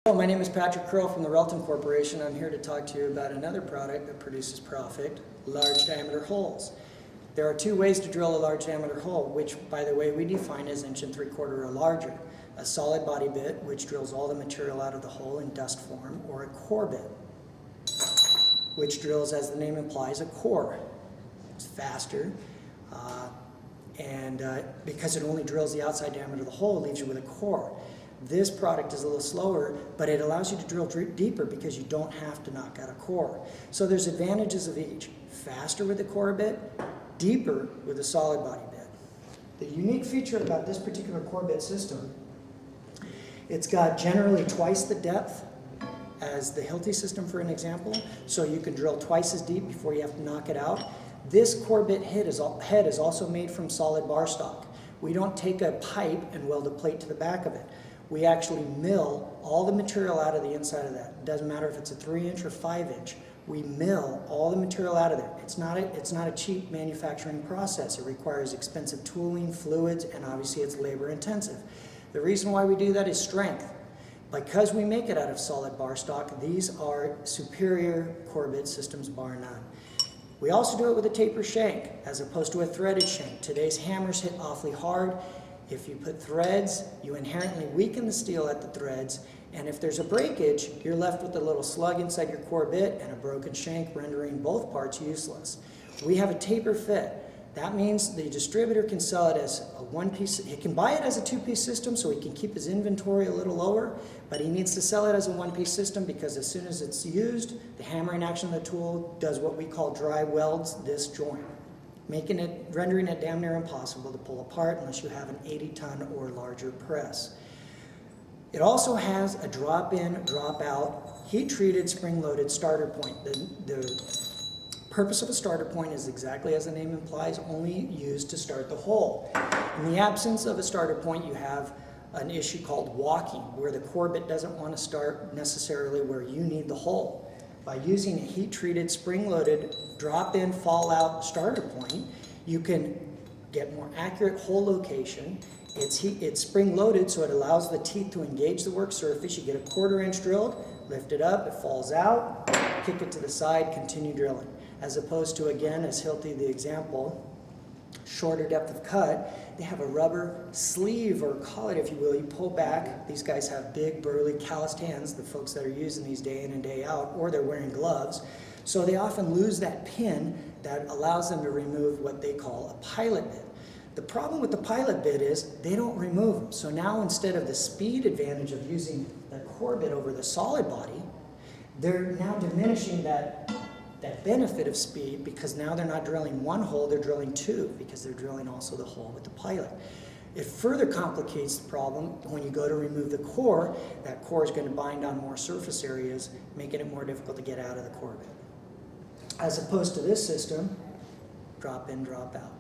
Hello, my name is Kearl from the Relton Corporation. I'm here to talk to you about another product that produces profit, large diameter holes. There are two ways to drill a large diameter hole, which, by the way, we define as 1 3/4 or larger. A solid body bit, which drills all the material out of the hole in dust form, or a core bit, which drills, as the name implies, a core. It's faster, and because it only drills the outside diameter of the hole, it leaves you with a core. This product is a little slower, but it allows you to drill deeper because you don't have to knock out a core. So there's advantages of each. Faster with the core bit, deeper with a solid body bit. The unique feature about this particular core bit system, it's got generally twice the depth as the Hilti system, for an example, so you can drill twice as deep before you have to knock it out. This core bit head is also made from solid bar stock. We don't take a pipe and weld a plate to the back of it. We actually mill all the material out of the inside of that. It doesn't matter if it's a 3-inch or 5-inch. We mill all the material out of there. It's not a cheap manufacturing process. It requires expensive tooling, fluids, and obviously it's labor intensive. The reason why we do that is strength. Because we make it out of solid bar stock, these are superior core bit systems, bar none. We also do it with a taper shank as opposed to a threaded shank. Today's hammers hit awfully hard. If you put threads, you inherently weaken the steel at the threads, and if there's a breakage, you're left with a little slug inside your core bit and a broken shank, rendering both parts useless. We have a taper fit. That means the distributor can sell it as a one-piece. He can buy it as a two-piece system so he can keep his inventory a little lower, but he needs to sell it as a one-piece system because as soon as it's used, the hammering action of the tool does what we call dry welds this joint, rendering it damn near impossible to pull apart unless you have an 80-ton or larger press. It also has a drop-in, drop-out, heat-treated, spring-loaded starter point. The purpose of a starter point is exactly as the name implies, only used to start the hole. In the absence of a starter point, you have an issue called walking, where the core bit doesn't want to start necessarily where you need the hole. By using a heat-treated, spring-loaded, drop-in, fall-out starter point, you can get more accurate hole location. It's spring-loaded, so it allows the teeth to engage the work surface. You get a 1/4 inch drilled, lift it up, it falls out, kick it to the side, continue drilling. As opposed to, again, as Hilti, the example, shorter depth of cut, they have a rubber sleeve, or collet, if you will. You pull back. These guys have big, burly, calloused hands, the folks that are using these day in and day out, or they're wearing gloves. So they often lose that pin that allows them to remove what they call a pilot bit. The problem with the pilot bit is they don't remove them. So now instead of the speed advantage of using the core bit over the solid body, they're now diminishing that benefit of speed because now they're not drilling one hole, they're drilling two because they're drilling also the hole with the pilot. It further complicates the problem when you go to remove the core. That core is going to bind on more surface areas, making it more difficult to get out of the core bit. As opposed to this system, drop in, drop out.